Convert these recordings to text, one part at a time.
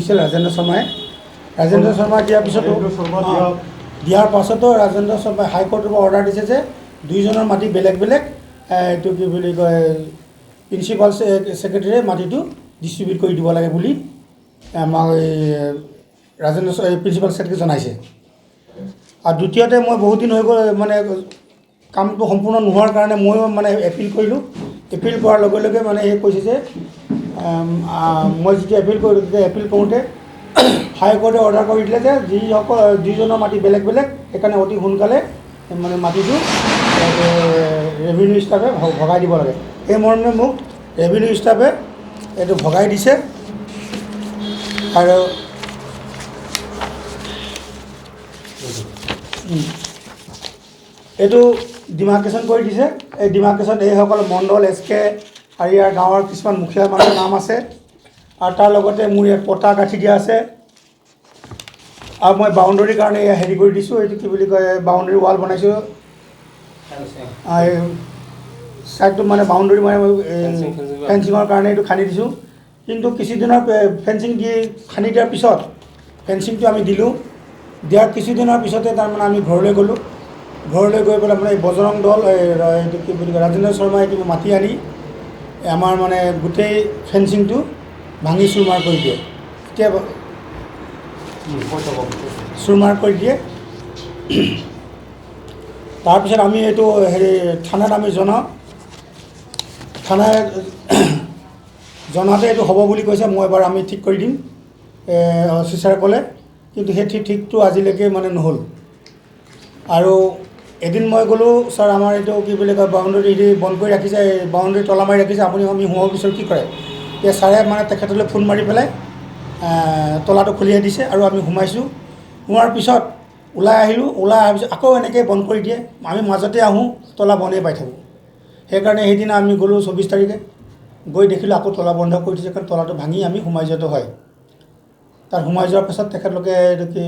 দিছিল ৰাজেন্দ্ৰ শৰ্মাই। ৰাজেন্দ্ৰ শৰ্মা দিয়াৰ পিছতো দিয়াৰ পাছতো ৰাজেন্দ্ৰ শৰ্মাই হাইকোৰ্টৰ পৰা অৰ্ডাৰ দিছে যে দুইজনৰ মাটি বেলেগ বেলেগ এইটো কি বুলি কয় প্ৰিন্সিপাল ছেক্ৰেটাৰীয়ে মাটিটো ডিষ্ট্ৰিবিউট কৰি দিব লাগে বুলি আমাক ৰাজেন্দ্ৰ প্ৰিন্সিপাল ছেক্ৰেটাৰীক জনাইছে। আৰু দ্বিতীয়তে মই বহুত দিন হৈ গ'ল মানে কামটো সম্পূৰ্ণ নোহোৱাৰ কাৰণে ময়ো মানে এপিল কৰিলোঁ। এপিল কৰাৰ লগে লগে মানে এই কৈছে যে মই যেতিয়া এপিল কৰিলোঁ তেতিয়া এপিল কৰোঁতে হাইকোৰ্টে অৰ্ডাৰ কৰি দিলে যে যিসকল দুইজনৰ মাটি বেলেগ বেলেগ সেইকাৰণে অতি সোনকালে মানে মাটিটো ৰেভিনিউ ষ্টাফে ভগাই দিব লাগে। সেই মৰ্মে মোক ৰেভিনিউ ষ্টাফে এইটো ভগাই দিছে আৰু এইটো ডিমাৰ্কেশ্যন কৰি দিছে। এই ডিমাৰ্কেশ্যন এইসকল মণ্ডল SK আৰু ইয়াৰ গাঁৱৰ কিছুমান মুখীয়া মানুহৰ নাম আছে আৰু তাৰ লগতে মোৰ ইয়াত পটা গাঁঠি দিয়া আছে আৰু মই বাউণ্ডেৰীৰ কাৰণে হেৰি কৰি দিছোঁ এইটো কি বুলি কয় বাউণ্ডেৰী ৱাল বনাইছোঁ। ছাইডটো মানে বাউণ্ডেৰী মানে ফেঞ্চিঙৰ কাৰণে এইটো খান্দি দিছোঁ। কিন্তু কিছুদিনৰ ফেঞ্চিং দি খান্দি দিয়াৰ পিছত ফেঞ্চিংটো আমি দিলোঁ। দিয়াৰ কিছুদিনৰ পিছতে তাৰমানে আমি ঘৰলৈ গ'লোঁ। ঘৰলৈ গৈ পেলাই মানে এই বজৰং দল এইটো কি বুলি কয় ৰাজেন্দ্ৰ শৰ্মাই এইটো মাতি আনি আমাৰ মানে গোটেই ফেঞ্চিংটো ভাঙি চুৰমাৰ কৰি দিয়ে। এতিয়া চুৰমাৰ কৰি দিয়ে। তাৰপিছত আমি এইটো হেৰি থানাত আমি জনাওঁ। থানাই জনাতে এইটো হ'ব বুলি কৈছে। মই এবাৰ আমি ঠিক কৰি দিম অফিচাৰে ক'লে, কিন্তু সেই ঠিকটো আজিলৈকে মানে নহ'ল। আৰু এদিন মই গ'লোঁ, ছাৰ আমাৰ এইটো কি বুলি কয় বাউণ্ডেৰী বন্ধ কৰি ৰাখিছে, বাউণ্ডেৰী তলা মাৰি ৰাখিছে, আপুনি আমি সোমাব বিচাৰোঁ কি কৰে? এতিয়া ছাৰে মানে তেখেতলৈ ফোন মাৰি পেলাই তলাটো খুলিয়াই দিছে আৰু আমি সোমাইছোঁ। সোমোৱাৰ পিছত ওলাই আহিলোঁ। ওলাই অহাৰ পিছত আকৌ এনেকৈ বন্ধ কৰি দিয়ে। আমি মাজতে আহোঁ, তলা বন্ধেই পাই থাকোঁ। সেইকাৰণে সেইদিনা আমি গ'লোঁ 24 তাৰিখে, গৈ দেখিলোঁ আকৌ তলা বন্ধ কৰি দিছে। কাৰণ তলাটো ভাঙি আমি সোমাই যোৱাটো হয়। তাত সোমাই যোৱাৰ পাছত তেখেতলোকে এইটো কি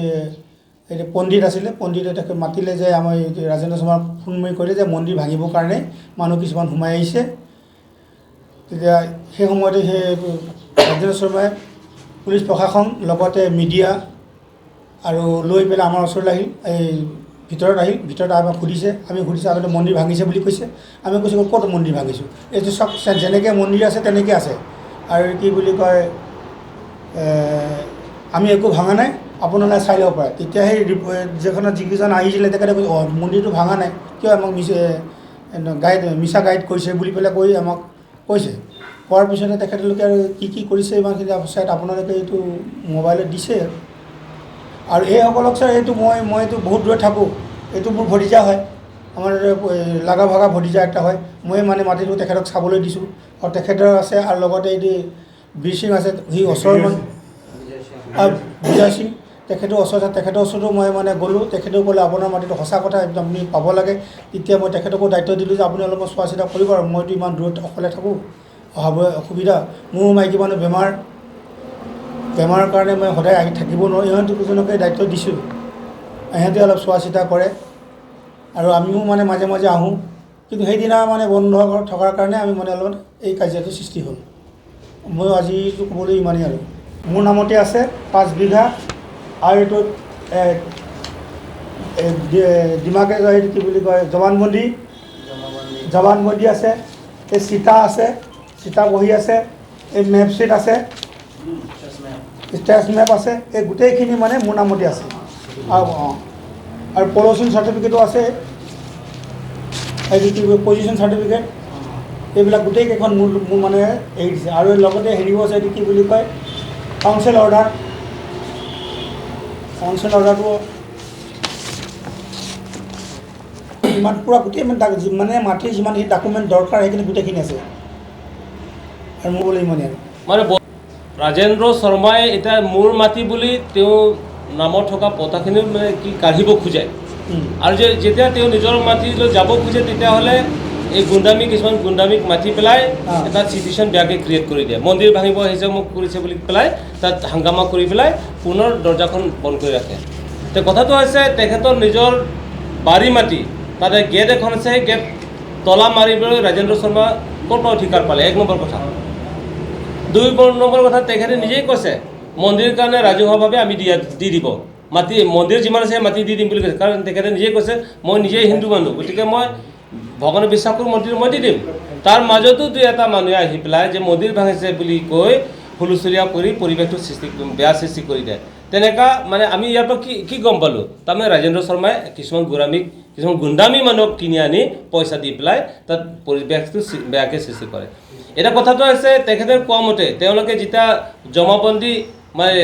এইটো পণ্ডিত আছিলে, পণ্ডিতে তেখেত মাতিলে যে আমাৰ ৰাজেন্দ্ৰ শৰ্মাক ফোন মাৰি কৰিলে যে মন্দিৰ ভাঙিবৰ কাৰণে মানুহ কিছুমান সোমাই আহিছে। তেতিয়া সেই সময়তে সেই ৰাজেন্দ্ৰ শৰ্মাই পুলিচ প্ৰশাসন লগতে মিডিয়া আৰু লৈ পেলাই আমাৰ ওচৰলৈ আহিল। এই ভিতৰত আহিল। ভিতৰত আমাক সুধিছে। আমি সুধিছোঁ আগতে মন্দিৰ ভাঙিছে বুলি কৈছে। আমি কৈছোঁ ক'ত মন্দিৰ ভাঙিছোঁ? এইটো চব যেনেকৈ মন্দিৰ আছে তেনেকৈ আছে আৰু কি বুলি কয় আমি একো ভাঙা নাই, আপোনালোকে চাই ল'ব পাৰে। তেতিয়া সেই যিখনত যিকেইজন আহিছিলে তেখেতে কৈছে মন্দিৰটো ভাঙা নাই, কিয় আমাক মিছা গাইড কৰিছে বুলি পেলাই কৈ আমাক কৈছে। কোৱাৰ পিছতে তেখেতলোকে আৰু কি কৰিছে ইমানখিনি চাইড আপোনালোকে এইটো মোবাইলত দিছে। আৰু এইসকলক ছাৰ এইটো মইতো বহুত দূৰত থাকোঁ, এইটো মোৰ ভতিজা হয়, আমাৰ লাগা ভাগা ভতিজা এটা হয়। মই মানে মাটিটো তেখেতক চাবলৈ দিছোঁ আৰু তেখেতৰ আছে আৰু লগতে এইটো বীৰ সিং আছে, সি ওচৰৰ বিজয় সিং তেখেতৰ ওচৰত, তেখেতৰ ওচৰতো মই মানে গ'লোঁ। তেখেতেও ক'লে আপোনাৰ মাটিটো সঁচা কথা, একদম আপুনি পাব লাগে। তেতিয়া মই তেখেতকো দায়িত্ব দিলোঁ যে আপুনি অলপমান চোৱা চিতা কৰিব আৰু মইতো ইমান দূৰত অকলে থাকোঁ, অহাবলৈ অসুবিধা। মোৰো মাইকী মানুহ বেমাৰৰ কাৰণে মই সদায় আহি থাকিব নোৱাৰোঁ। ইহঁত দুজনকে দায়িত্ব দিছোঁ, ইহঁতে অলপ চোৱা চিতা কৰে আৰু আমিও মানে মাজে মাজে আহোঁ। কিন্তু সেইদিনা মানে বন্ধ থকাৰ কাৰণে আমি মানে অলপমান এই কাজিয়াটোৰ সৃষ্টি হ'ল। মই আজিতো ক'বলৈ ইমানেই আৰু মোৰ নামতে আছে 5 বিঘা আৰু এইটোত ডিমাকে এইটো কি বুলি কয় জৱানবন্দী আছে, এই চিতা আছে, চিতা বহি আছে, এই মেপ শ্বীট আছে, ষ্টেটাছ মেপ আছে, এই গোটেইখিনি মানে মোৰ নামতে আছে। আৰু পলিউশ্যন চাৰ্টিফিকেটো আছে, এইটো কি পজিশ্যন চাৰ্টিফিকেট, এইবিলাক গোটেইকেইখন মোৰ মানে এৰি দিছে। আৰু লগতে হেৰিও আছে, এইটো কি বুলি কয় কাউঞ্চিল অৰ্ডাৰটো ইমান পূৰা গোটেই মানে মাটিৰ যিমানখিনি ডকুমেণ্ট দৰকাৰ সেইখিনি গোটেইখিনি আছে। আৰু মোৰ বোলে ইমানেই আৰু মানে ৰাজেন্দ্ৰ শৰ্মাই এতিয়া মোৰ মাটি বুলি তেওঁ নামত থকা পতাখিনি মানে কি কাঢ়িব খোজে আৰু যেতিয়া তেওঁ নিজৰ মাটিলৈ যাব খোজে তেতিয়াহ'লে এই কিছুমান গুণ্ডামিক মাতি পেলাই এটা চিটুৱেশ্যন বেয়াকৈ ক্ৰিয়েট কৰি দিয়ে। মন্দিৰ ভাঙিব আহিছে মোক কৰিছে বুলি পেলাই তাত হাংগামা কৰি পেলাই পুনৰ দৰ্জাখন বন্ধ কৰি ৰাখে। তো কথাটো হৈছে তেখেতৰ নিজৰ বাৰী মাটি, তাতে গেট এখন আছে, সেই গেট তলা মাৰিবলৈ ৰাজেন্দ্ৰ শৰ্মা ক'ৰ পৰা অধিকাৰ পালে? 1 নম্বৰ কথা। 2 নম্বৰ কথা, তেখেতে নিজেই কৈছে মন্দিৰৰ কাৰণে ৰাজহুৱাভাৱে আমি দি দিব মাটি মন্দিৰ যিমান আছে মাটি দি দিম বুলি কৈছে কাৰণ তেখেতে নিজে কৈছে মই নিজে হিন্দু মানুহ গতিকে মই ভগৱানে বিশ্বাস কৰোঁ মন্দিৰ মই দি দিম তাৰ মাজতো দুই এটা মানুহে আহি পেলাই যে মন্দিৰ ভাঙিছে বুলি কৈ হুলস্থুলীয়া কৰি পৰিৱেশটো বেয়া সৃষ্টি কৰি দিয়ে তেনেকুৱা মানে আমি ইয়াৰ পৰা কি গম পালোঁ তাৰমানে ৰাজেন্দ্ৰ শৰ্মাই কিছুমান গুণ্ডামী মানুহক কিনি আনি পইচা দি পেলাই তাত পৰিৱেশটো বেয়াকৈ সৃষ্টি কৰে এটা কথাটো হৈছে তেখেতে কোৱা মতে তেওঁলোকে যেতিয়া জমাবন্দী মানে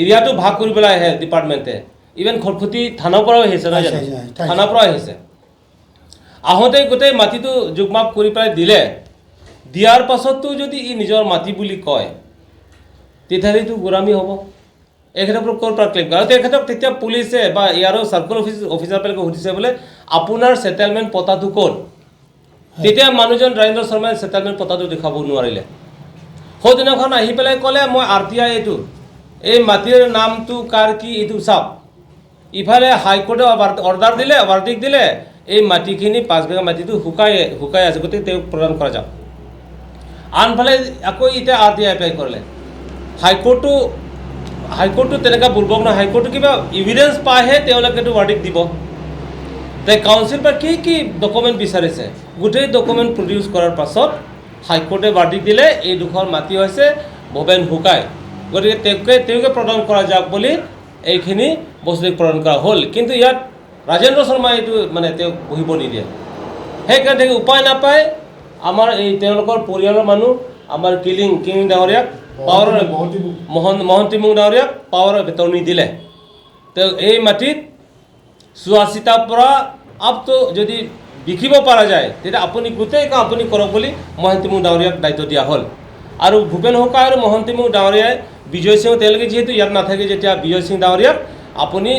এৰিয়াটো ভাগ কৰিবলৈ আহে ডিপাৰ্টমেণ্টে ইভেন খৰখুটি থানাৰ পৰাও আহিছে নহয় জানো থানাৰ পৰাও আহিছে আহোঁতে গোটেই মাটিটো জোখমাপ কৰি পেলাই দিয়াৰ পাছতো যদি ই নিজৰ মাটি বুলি কয় তেতিয়াহ'লেতো গোৰামী হ'ব এখেতৰ ক'ৰ পৰা ক্লেইম কৰে আৰু তেখেতক তেতিয়া পুলিচে বা ইয়াৰো চাৰ্কল অফিচাৰবিলাকে সুধিছে বোলে আপোনাৰ ছেটেলমেণ্ট পতাটো ক'ত তেতিয়া মানুহজন ৰাজেন্দ্ৰ শৰ্মাই ছেটেলমেণ্ট পতাটো দেখাব নোৱাৰিলে সৌদিনাখন আহি পেলাই ক'লে মই RTI এইটো এই মাটিৰ নামটো কাৰ কি এইটো চাওক ইফালে হাইকোৰ্টে অৰ্ডাৰ দিলে ভাৰ্ডিক্ট দিলে এই মাটিখিনি 5 বিঘা মাটিটো শুকাই আছে গতিকে তেওঁক প্ৰদান কৰা যাওক আনফালে আকৌ এতিয়া RTI এপ্লাই কৰিলে হাইকোৰ্টটো তেনেকুৱা বুৰ্বক নহয় হাইকোৰ্টটো কিবা এভিডেঞ্চ পাইহে তেওঁলোকে এইটো ভাৰ্ডিক্ট দিব তাই কাউন্সিল পৰা কি ডকুমেণ্ট বিচাৰিছে গোটেই ডকুমেণ্ট প্ৰডিউচ কৰাৰ পাছত হাইকোৰ্টে ভাৰ্ডিক্ট দিলে এই দুখন মাটি হৈছে ভৱেন শুকাই গতিকে তেওঁকে প্ৰদান কৰা যাওক বুলি এইখিনি বস্তু প্ৰদান কৰা হ'ল কিন্তু ইয়াত ৰাজেন্দ্ৰ শৰ্মাই এইটো মানে তেওঁক বহিব নিদিয়ে সেইকাৰণে উপায় নাপায় আমাৰ এই তেওঁলোকৰ পৰিয়ালৰ মানুহ আমাৰ কিং ডাঙৰীয়াক পাৱাৰৰ মহন্তিমুং ডাঙৰীয়াক পাৱাৰৰ বেতনি দিলে তেওঁ এই মাটিত 84টাৰ পৰা আপটো যদি বিকিব পৰা যায় তেতিয়া আপুনি গোটেই কাম আপুনি কৰক বুলি মহন্তিমুং ডাঙৰীয়াক দায়িত্ব দিয়া হ'ল আৰু ভূপেন শুকাই আৰু মহন্তিমুং ডাঙৰীয়াই বিজয় সিং তেওঁলোকে যিহেতু ইয়াত নাথাকে যেতিয়া বিজয় সিং ডাঙৰীয়াক আপুনি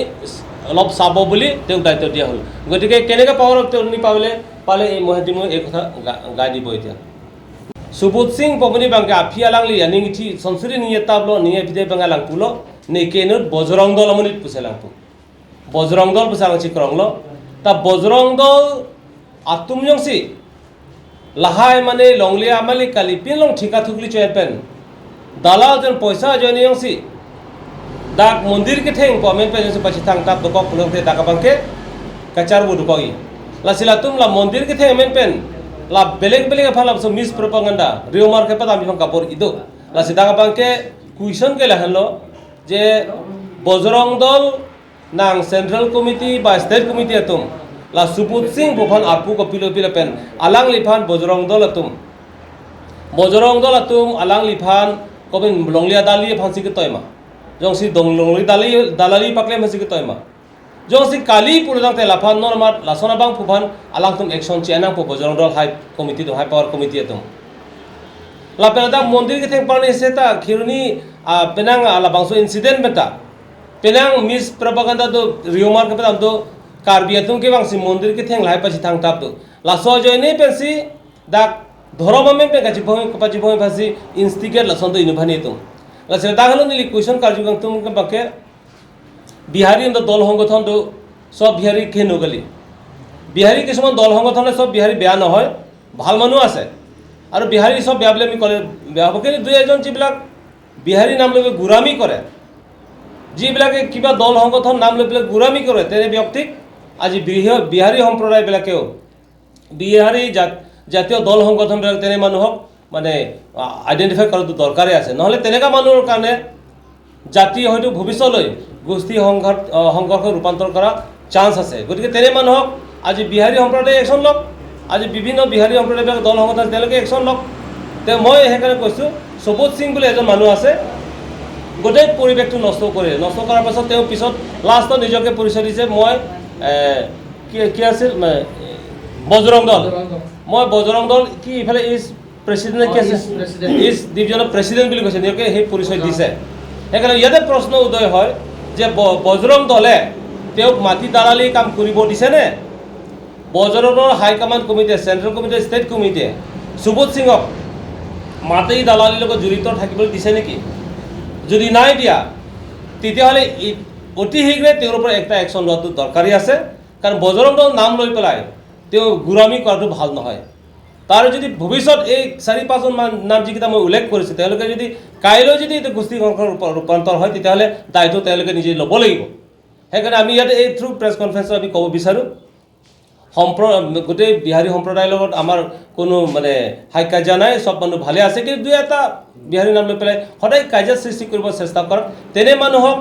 অলপ চাব বুলি তেওঁক দায়িত্ব দিয়া হ'ল গতিকে কেনেকৈ পাৱাৰৰ বেতনি পালে এই মহন্তিমুং এই কথা গাই দিব এতিয়া Subut Singh pemuni bangke afia lang li aning ithi sonsuri niye tablo niye bide bangga lang pulo ne kenut bojrong dol amunit puselang pu bojrong dol pusalang chikronglo ta bojrong dol atum yongsi lahai mane longli amali kali pin long thika thukli choypen dalal jon poisa joni yongsi dak mondir ke theng komen pe jose pachi thang tap dokok pulong te dak bangke kacar bu dukogi la silatum la mondir ke theng men pen la beleg apal so mis propaganda rio mar ke pada ami bang kapor ido la sidang bangke question ke lahalo je bojrong dol nang central committee ba state committee atum la Subut Singh bofan apu ko pilo pen alang liphan bojrong dol atum alang liphan kobin longlia dali phansi ke toima jongsi dong longli dalali pakle phansi ke toima jongsi kali puludang te laphan normat lasona bang puphan alang tum action chenang po bojrong dol high committee to high power committee atum la penada mondir ke theng parni seta khiruni penang ala bangso incident beta penang mis propaganda do riomar ke pedam do karbi atum ke bangsi mondir ke theng lai pachi thang tap do la so joine pensi dak dhoroma men pe gachi bhoi phasi instigate la sondo inubhani tum la seta halo nili question karju gang tum ke bakke Bihari দল সংগঠনটো সব বিহাৰী কে নগলি বিহাৰী কিছুমান দল সংগঠনে সব বিহাৰী বেয়া নহয় ভাল মানুহ আছে আৰু বিহাৰী সব বেয়া বুলি আমি ক'লে বেয়া হ'ব কিন্তু দুই এজন যিবিলাক বিহাৰী নাম লৈ গুৰামী কৰে যিবিলাকে কিবা দল সংগঠন নাম লৈ পেলাই গুৰামী কৰে তেনে ব্যক্তিক আজি বিহাৰী সম্প্ৰদায়বিলাকেও বিহাৰী জাতীয় দল সংগঠনবিলাক তেনে মানুহক মানে আইডেণ্টিফাই কৰাটো দৰকাৰী আছে নহ'লে তেনেকুৱা মানুহৰ কাৰণে জাতি হয়তো ভৱিষ্যতলৈ গোষ্ঠী সংঘৰ্ষ ৰূপান্তৰ কৰা চান্স আছে গতিকে তেনে মানুহক আজি বিহাৰী সম্প্ৰদায় একশ্যন লওক আজি বিভিন্ন বিহাৰী সম্প্ৰদায়বিলাক দল সংগঠন তেওঁলোকে একশ্যন লওক তে মই সেইকাৰণে কৈছোঁ সুবোধ সিং বুলি এজন মানুহ আছে গোটেই পৰিৱেশটো নষ্ট কৰাৰ পাছত তেওঁ পিছত লাষ্টত নিজকে পৰিচয় দিছে মই কি আছিল বজৰং দল মই বজৰং দল কি ইফালে ইজ প্ৰেচিডেণ্ট কি আছে ইজ ডিভিজনৰ প্ৰেচিডেণ্ট বুলি কৈছে নিজকে সেই পৰিচয় দিছে সেইকাৰণে ইয়াতে প্ৰশ্ন উদয় হয় যে বজৰং দলে তেওঁক মাটি দালালি কাম কৰিব দিছেনে বজৰঙৰ হাইকমাণ্ড কমিটিয়ে চেণ্ট্ৰেল কমিটিয়ে ষ্টেট কমিটিয়ে সুবোধ সিঙক মাটি দালালিৰ লগত জড়িত থাকিবলৈ দিছে নেকি যদি নাই দিয়া তেতিয়াহ'লে অতি শীঘ্ৰে তেওঁৰ ওপৰত একটা একশ্যন লোৱাটো দৰকাৰী আছে কাৰণ বজৰং দল নাম লৈ পেলাই তেওঁ গুৰামী কৰাটো ভাল নহয় তাৰ যদি ভৱিষ্যত এই 4-5জন নাম যিকেইটা মই উল্লেখ কৰিছোঁ তেওঁলোকে যদি কাইলৈ যদি এইটো গোষ্ঠী ৰূপান্তৰ হয় তেতিয়াহ'লে দায়িত্ব তেওঁলোকে নিজে ল'ব লাগিব সেইকাৰণে আমি ইয়াতে এই থ্ৰু প্ৰেছ কনফাৰেন্সত আমি ক'ব বিচাৰোঁ গোটেই বিহাৰী সম্প্ৰদায়ৰ লগত আমাৰ কোনো মানে হাই কাজিয়া নাই সব মানুহ ভালে আছে কিন্তু দুই এটা বিহাৰী নাম লৈ পেলাই সদায় কাজিয়া সৃষ্টি কৰিব চেষ্টা কৰক তেনে মানুহক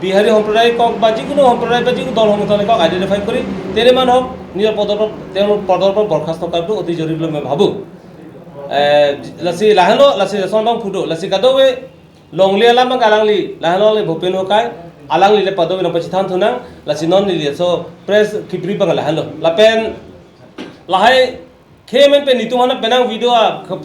বিহাৰী সম্প্ৰদায় কওক বা যিকোনো সম্প্ৰদায় বা যিকোনো দল সংগঠনে কওক আইডেণ্টিফাই কৰি তেনে মানুহক নিজৰ পদৰ পৰা বৰখাস্ত কৰাটো অতি জৰুৰী বুলি মই ভাবোঁ লাচি লাহেলো লাচি ৰেচনবাং ফুটো lassi কাদৱে লংলি আলামাক আলাংলি লাহেলো Bhupen হকাই alang lile pado bina pachitan thunang la sinon lile so press kipri bang la halo la pen lahai khemen pe nitumana penang video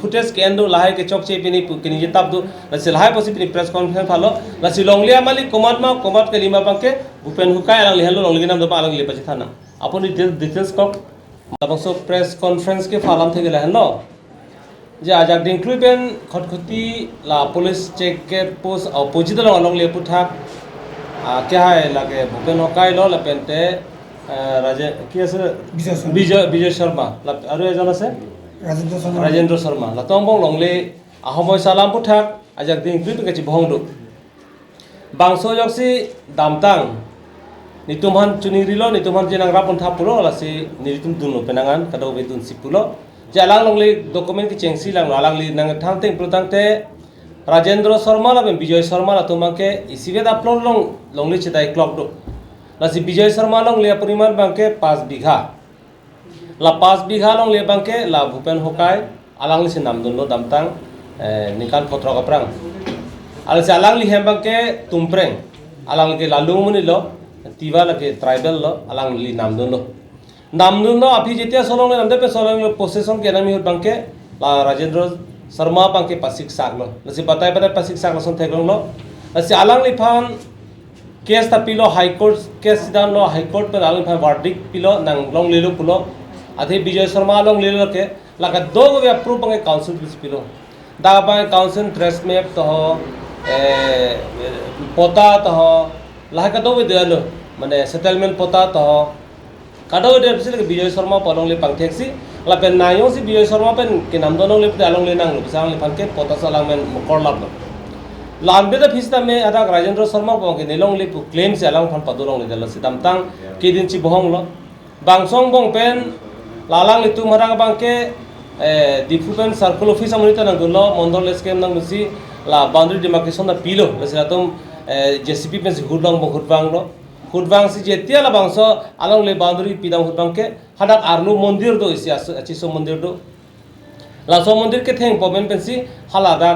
footage kendo lahai ke chok che pini kini jetab du la silhai posi pini press conference phalo la silonglia mali komat ke lima bangke bupen hukai alang lihalo longli nam do alang lile pachithana aponi details kok abang so press conference ke phalam thege la halo যে আজাক ডিংক্লুইবেন খটখটি লা police check gate post opposite লং লে পুঠাক क्या है लगे भूपेन हकाई लो लपेंटे राजे কি আছে বিজয় শর্মা আৰু এজন আছে ৰাজেন্দ্ৰ শৰ্মা লতংবং লংলে আহময় সালাম পুঠাক আজাক ডিংক্লুইবেন গেছি ভংদু বাংসো জক্সি দামতাং নিতুমান চুনিরিলো নিতুমান জিনাং রাপন্থা পুলো লাসি নিরিতুম দুনো পেনাঙ্গান কাদো বেতুন সিপুlo jalang longli dokumen ki chengsi lang alang li nang thang teng protangte Rajendra Sharma la Bijoy Sharma la tumake isibe da plon longli chetai clock do la si Bijoy Sharma long le pariman bangke 5 bigha la 5 bigha long le bangke la Bhupen Hokai alang li se namdun lo damtang nikan photra kaprang al se alang li hem bangke tumpreng alang li ke lalumuni lo tiwa la ke tribal lo alang li namdun lo नामदुनो अभी जितिया सोलोंग ने नंदे पे Solang possession के नामी होत बंके ला राजेंद्र शर्मा बंके पासिक सागलो लसी बताय पासिक सागलो सन थेगलो लो लसी आलांग Lifan case ता pillow high court case सिदान लो high court पे आलांग लिफान वर्डिक पिलो नंग लोंग लेलो पुलो आधे विजय शर्मा लोंग लेलो के लगा दो वे अप्रूव बंके काउंसिल पिलो दा बंके काउंसिल ड्रेस मैप तो पोता तो लाका दो वे देलो माने सेटलमेंट पोता तो kadau de pisile ke Bijoy Sharma palong le pangtheksi la pen nayo si Bijoy Sharma pen ke namdonong le along le nang lo bisang le pangke pota salang men mokor lab lo lambe da phista me ada Rajendra Sharma ko ke nelong le claim se alang phan padolong le dalo sidam tang ke din chi bohong lo bangsong bong pen lalang le tu marang bangke dipu pen circle office amonita nang lo mondor le scam nang musi la boundary demarcation da pilo le siratum JCP pen hudlong bong hudbang lo Hudbang si jetia la bangso along le boundary pidang hudbang ke hadak arlu mondir do isi achi so mondir do la so mondir ke theng pomen pensi halada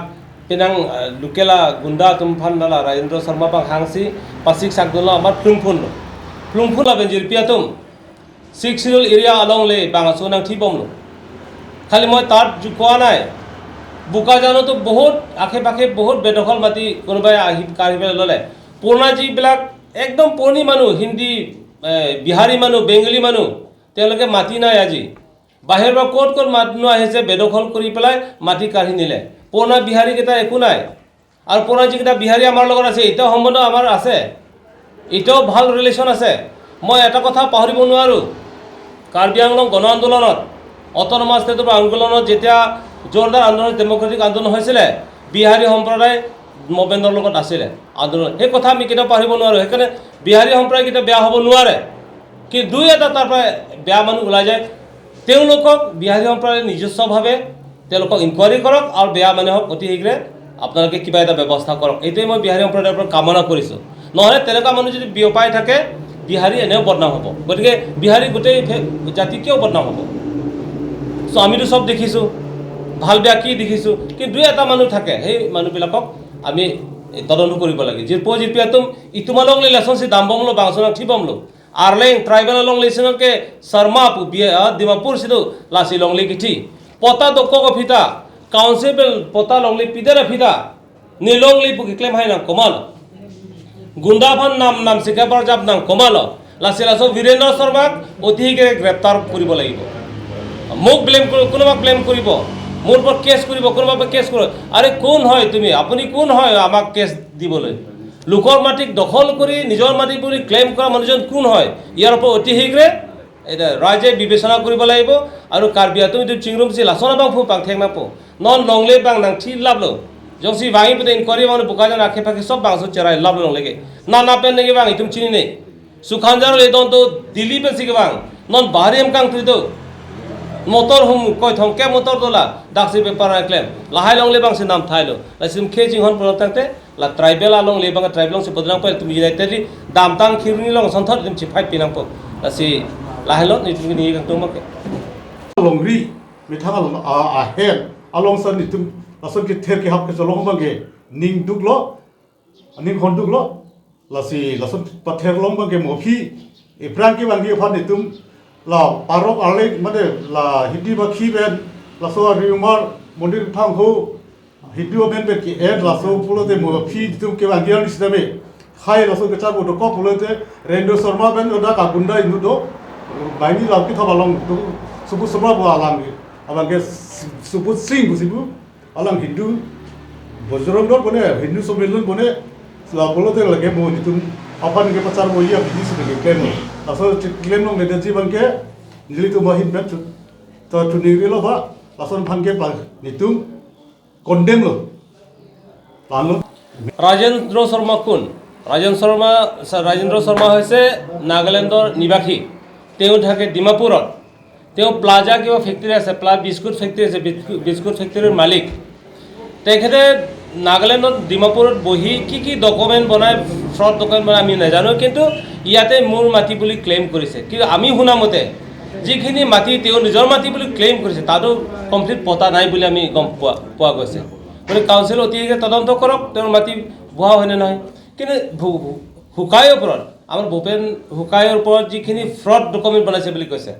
pinang lukela gunda tum phan la Rajendra Sharma bang hangsi pasik sakdola amar plungphun la benjir piatum 6 rural area along le bangaso nang thibom lo khali moi tar jukwa nai buka jano to bahut akhe pakhe bahut bedokal mati konobai ahi karibel lole purnaji bilak একদম পুৰণি মানুহ হিন্দী বিহাৰী মানুহ বেংগলী মানুহ তেওঁলোকে মাটি নাই আজি বাহিৰৰ পৰা ক'ত মানুহ আহিছে বেদখল কৰি পেলাই মাটি কাঢ়ি নিলে পুৰণা বিহাৰী কেইটা একো নাই আৰু পুৰণা যিকেইটা বিহাৰী আমাৰ লগত আছে এতিয়াও সম্বন্ধ আমাৰ আছে এতিয়াও ভাল ৰিলেশ্যন আছে মই এটা কথা পাহৰিব নোৱাৰোঁ কাৰ্বি আংলং গণ আন্দোলনত অট'নমাছ ষ্টেটৰ আন্দোলনত যেতিয়া জোৰদাৰ আন্দোলন ডেম'ক্ৰেটিক আন্দোলন হৈছিলে বিহাৰী সম্প্ৰদায় মবেন্দৰ লগত আছিল আন্দোলন এই কথা আমি কেতিয়াও পাহৰিব নোৱাৰোঁ সেইকাৰণে বিহাৰী সম্প্ৰদায় কেতিয়াও বেয়া হ'ব নোৱাৰে কি দুই এটা তাৰ পৰা বেয়া মানুহ ওলাই যায় তেওঁলোকক বিহাৰী সম্প্ৰদায়ে নিজস্বভাৱে তেওঁলোকক ইনকুৱাৰী কৰক আৰু বেয়া মানুহক অতি শীঘ্ৰে আপোনালোকে কিবা এটা ব্যৱস্থা কৰক এইটোৱে মই বিহাৰী সম্প্ৰদায়ৰ পৰা কামনা কৰিছোঁ নহ'লে তেনেকুৱা মানুহ যদি বিয়পাই থাকে বিহাৰী এনেও বদনাম হ'ব গতিকে বিহাৰী গোটেই জাতি কিয় বদনাম হ'ব চ' আমিতো চব দেখিছোঁ ভাল বেয়া কি দেখিছোঁ কিন্তু দুই এটা মানুহ থাকে সেই মানুহবিলাকক আমি তদন্ত কৰিব লাগে যে পজিটিভটো ইতুমালং লে লেসনসি দামবং লো বাংসনা থিবম লো আরলেং ট্রাইবেল লং লেসন के शर्मा पु दिमापुर सिदो लासी लंगले किथि पता दक्क कफिता काउंसिल पता लंगले पिदर फिदा निलंगले पु क्लेम हाय नाम कमाल गुंडाफान नाम सिकाबार जाब नाम कमाल लासी लासो वीरेंद्र शर्मा অধিকে গ্রেফতার কৰিব লাগিব মোক ব্লেম কোনোবা ব্লেম কৰিব মোৰ પર কেছ কৰিব কোনোবা কেছ কৰিব আৰে কোন হয় তুমি আপুনি কোন হয় আমাক কেছ দিবলৈ লোকৰ মাটিক দখল কৰি নিজৰ মাটি বুলি ক্লেম কৰা মানুহজন কোন হয় ইয়াৰ ওপৰত অতি শীঘ্ৰে এটা ৰাইজে বিবেচনা কৰিব লাগিব আৰু কাৰ্বি তুমি চিংৰুম চি লাচনা বাং ফু পাং ঠেং নাপো নন লংলে বাং নাং থি লাবলো জংসি বাঙি পতে ইনকোয়ারি মানে বুকাজান আখে ফাঁকে সব বাংসো চেরাই লাবলো লংলেগে না না পেন নেগে বাং ইতুম চিনি নেই সুখানজার লে দন তো দিল্লি পেন সিগে বাং নন বাহারিম কাং তুই তো motor hum koi thong ke motor dola daksi paper claim lahai long le bang se nam thailo la sim khe jing hon pro tangte la tribal along le bang tribal long se podrang pa tum united dam tang khirni long son thot dim chi 5 pinang po la si lahai lo ni tum ni kang tum ke longri mi thang a hen along san ni tum ason ki ther ki hap ke cholong bang ge ning duklo ning hon duklo la si la son pather long bang ge mo phi e prang ki bang ge phan ni tum la parok ale mane la hindi ba khi ben la so riumar mondir thang ho hindi ben ben ki ed la so pulo de mo phi tum ke bang ge ni sidame khai la so ke cha bo do ko pulo te rendo sharma ben oda ka gunda inu do baini la ki thaba long subu sharma bo alang abang ge subu sing busibu alang hindu bojrong dor bone hindu somelon bone la pulo te lage mo ni tum अपन के पचार वो ये अभी से के claim lasso claim no नेदे जीवन के निली तो महित बेट तो टुनिरी लो बा lasso fun के पा नितुम condemn लो लानो राजेंद्र शर्मा कोन राजेंद्र शर्मा হৈছে নাগালেণ্ডৰ নিবাসী তেওঁ থাকে ডিমাপুৰত তেওঁ প্লাজা কিবা ফেক্টৰী আছে বিস্কুট ফেক্টৰী আছে বিস্কুট ফেক্টৰীৰ মালিক তেখেতে নাগালেণ্ডত ডিমাপুৰত বহি কি ডকুমেণ্ট বনাই ফ্ৰড ডকুমেণ্ট বনাই আমি নাজানো কিন্তু ইয়াতে মোৰ মাটি বুলি ক্লেইম কৰিছে কিন্তু আমি শুনা মতে যিখিনি মাটি তেওঁ নিজৰ মাটি বুলি ক্লেইম কৰিছে তাতো কমপ্লিট পতা নাই বুলি আমি গম পোৱা গৈছে গতিকে কাউন্সিল অতিকে তদন্ত কৰক তেওঁৰ মাটি ভুৱা হয়নে নহয় কিন্তু হুকাইৰ ওপৰত আমাৰ ভূপেন হুকাইৰ ওপৰত যিখিনি ফ্ৰড ডকুমেণ্ট বনাইছে বুলি কৈছে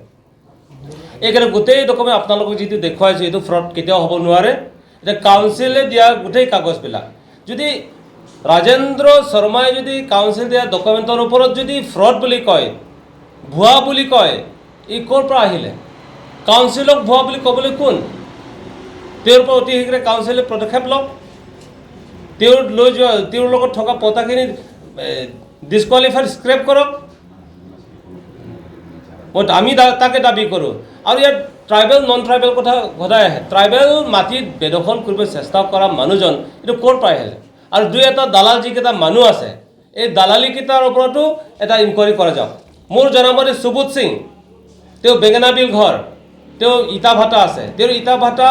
এইকাৰণে গোটেই ডকুমেণ্ট আপোনালোকক যিটো দেখুৱাইছোঁ এইটো ফ্ৰড কেতিয়াও হ'ব নোৱাৰে এটা কাউন্সিলে দিয়া গোটেই কাগজবিলাক যদি ৰাজেন্দ্ৰ শৰ্মাই যদি কাউন্সিল দিয়া ডকুমেণ্টৰ ওপৰত যদি ফ্ৰড বুলি কয় ভুৱা বুলি কয় ই ক'ৰ পৰা আহিলে কাউন্সিলক ভুৱা বুলি ক'বলৈ কোন তেওঁৰ পৰা অতি শীঘ্ৰে কাউন্সিলে পদক্ষেপ লওক তেওঁৰ লগত থকা পতাখিনি ডিছকুৱালিফাইড স্ক্ৰেপ কৰক আমি তাকে দাবী কৰোঁ আৰু ইয়াত ট্ৰাইবেল নন ট্ৰাইবেল কথা সদায় আহে ট্ৰাইবেল মাটিত বেদখল কৰিব চেষ্টা কৰা মানুহজন এইটো ক'ৰ পৰা আহিলে আৰু দুই এটা দালাল যিকেইটা মানুহ আছে এই দালালিকেইটাৰ ওপৰতো এটা ইনকুৱাৰী কৰা যাওক মোৰ জনামতে সুবোধ সিং তেওঁ বেঙেনাবিল ঘৰ তেওঁ ইটা ভাটা আছে তেওঁৰ ইটা ভাটা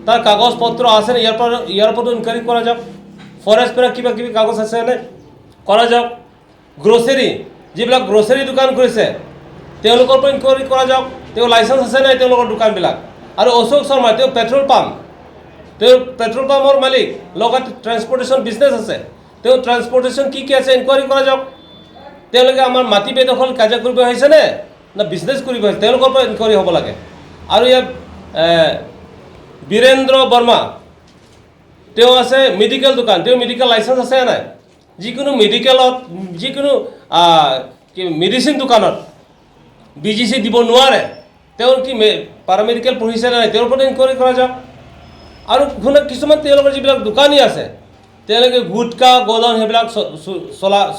তাৰ কাগজ পত্ৰ আছে ইয়াৰ ওপৰতো ইনকুৱাৰী কৰা যাওক ফৰেষ্ট পৰা কিবা কিবি কাগজ আছে নে কৰা যাওক গ্ৰ'চাৰী যিবিলাক গ্ৰ'চাৰী দোকান কৰিছে তেওঁলোকৰ পৰা ইনকুৱাৰী কৰা যাওক তেওঁ লাইচেন্স আছে নাই তেওঁলোকৰ দোকানবিলাক আৰু অশোক শৰ্মা তেওঁ পেট্ৰল পাম্পৰ মালিক লগত ট্ৰেন্সপৰ্টেশ্যন বিজনেছ আছে তেওঁ ট্ৰেন্সপৰ্টেশ্যন কি আছে ইনকুৱাৰী কৰা যাওক তেওঁলোকে আমাৰ মাটি বেদখল কাজিয়া কৰিব আহিছে নে না বিজনেছ কৰিব আহিছে তেওঁলোকৰ পৰা ইনকুৱাৰী হ'ব লাগে আৰু ইয়াত বীৰেন্দ্ৰ বৰ্মা তেওঁ আছে মেডিকেল দোকান তেওঁ মেডিকেল লাইচেন্স আছে নাই যিকোনো মেডিকেলত যিকোনো মেডিচিন দোকানত BGC দিব নোৱাৰে তেওঁৰ কি পাৰামেডিকেল পঢ়িছে নাই তেওঁৰ ওপৰত ইনকুৱাৰী কৰা যাওক আৰু কিছুমান তেওঁলোকৰ যিবিলাক দোকানী আছে তেওঁলোকে গুটকা গোদাম সেইবিলাক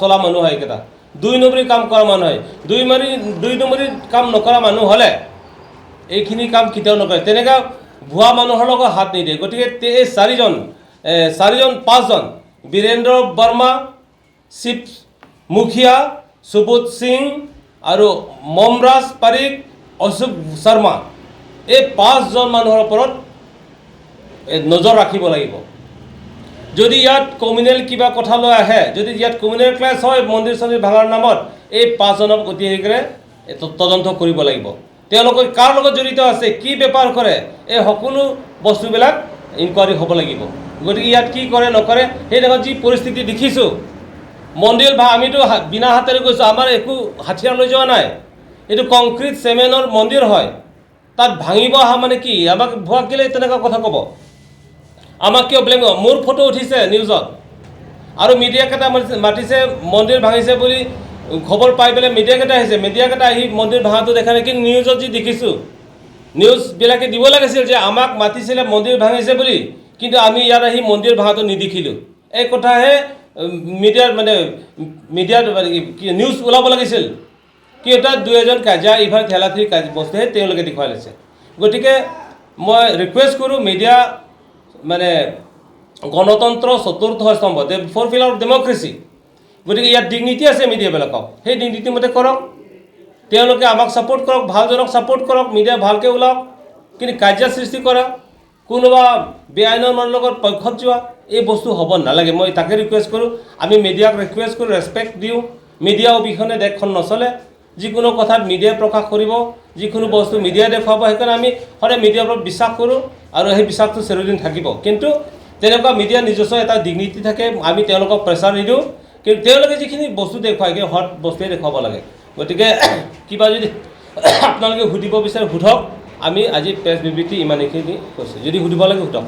চলা মানুহ হয় এইকেইটা 2 নম্বৰী কাম কৰা মানুহ হয় 2 নম্বৰী কাম নকৰা মানুহ হ'লে এইখিনি কাম কেতিয়াও নকৰে তেনেকুৱা ভুৱা মানুহৰ লগত হাত নিদিয়ে গতিকে এই পাঁচজন বীৰেন্দ্ৰ বৰ্মা শিৱ মুখিয়া সুবোধ সিং আৰু মমৰাজ পাৰিক অশোক শৰ্মা এই পাঁচজন মানুহৰ ওপৰত নজৰ ৰাখিব লাগিব যদি ইয়াত কমিউনেল কিবা কথা লৈ আহে যদি ইয়াত কমিউনেল ক্লাছ হয় মন্দিৰ চন্দিৰ ভাঙাৰ নামত এই পাঁচজনক অতি শীঘ্ৰে তদন্ত কৰিব লাগিব তেওঁলোকে কাৰ লগত জড়িত আছে কি বেপাৰ কৰে এই সকলো বস্তুবিলাক ইনকুৱাৰী হ'ব লাগিব গতিকে ইয়াত কি কৰে নকৰে সেই দেখত যি পৰিস্থিতি দেখিছোঁ মন্দিৰ আমিতো বিনা হাতেৰে গৈছোঁ আমাৰ একো হাথিয়াৰ লৈ যোৱা নাই এইটো কংক্ৰিট চেমেণ্টৰ মন্দিৰ হয় তাত ভাঙিব অহা মানে কি আমাক ভুৱা কেলে তেনেকুৱা কথা ক'ব আমাক কিয় ব্লেম মোৰ ফটো উঠিছে নিউজত আৰু মিডিয়াকেইটা মাতিছে মন্দিৰ ভাঙিছে বুলি খবৰ পাই পেলাই মিডিয়াকেইটা আহিছে মিডিয়াকেইটা আহি মন্দিৰ ভাঙাটো দেখা নাই কিন্তু নিউজত যি দেখিছোঁ নিউজবিলাকে দিব লাগিছিল যে আমাক মাতিছিলে মন্দিৰ ভাঙিছে বুলি কিন্তু আমি ইয়াত আহি মন্দিৰ ভাঙাটো নিদেখিলোঁ এই কথাহে মিডিয়াত নিউজ ওলাব লাগিছিল কি এটা দুই এজন কাজিয়া ইফালে ঠেলাঠেলি বস্তুহে তেওঁলোকে দেখুৱাই লৈছে গতিকে মই ৰিকুৱেষ্ট কৰোঁ মিডিয়া মানে গণতন্ত্ৰ চতুৰ্থ স্তম্ভ দে ফ'ৰ পিলাৰ অফ ডেমক্ৰেচি গতিকে ইয়াত ডিগনিটি আছে মিডিয়াবিলাকক সেই ডিগনিটি মতে কৰক তেওঁলোকে আমাক ছাপোৰ্ট কৰক ভালজনক ছাপোৰ্ট কৰক মিডিয়া ভালকৈ ওলাওক কিন্তু কাজিয়া সৃষ্টি কৰা কোনোবা বেআইনৰ মানুহৰ লগত পক্ষত যোৱা এই বস্তু হ'ব নালাগে মই তাকে ৰিকুৱেষ্ট কৰোঁ আমি মিডিয়াক ৰিকুৱেষ্ট কৰোঁ ৰেচপেক্ট দিওঁ মিডিয়া অবিহনে দেশখন নচলে যিকোনো কথাত মিডিয়াই প্ৰকাশ কৰিব যিকোনো বস্তু মিডিয়াই দেখুৱাব সেইকাৰণে আমি সদায় মিডিয়াৰ ওপৰত বিশ্বাস কৰোঁ আৰু সেই বিশ্বাসটো চিৰদিন থাকিব কিন্তু তেনেকুৱা মিডিয়াৰ নিজস্ব এটা ডিগনিটি থাকে আমি তেওঁলোকক প্ৰেছাৰ নিদিওঁ কিন্তু তেওঁলোকে যিখিনি বস্তু দেখুৱায় সেই হট বস্তুৱে দেখুৱাব লাগে গতিকে কিবা যদি আপোনালোকে সুধিব বিচাৰে সোধক আমি আজি প্ৰেছ বিবৃতি ইমানখিনি কৈছোঁ যদি সুধিব লাগে সোধক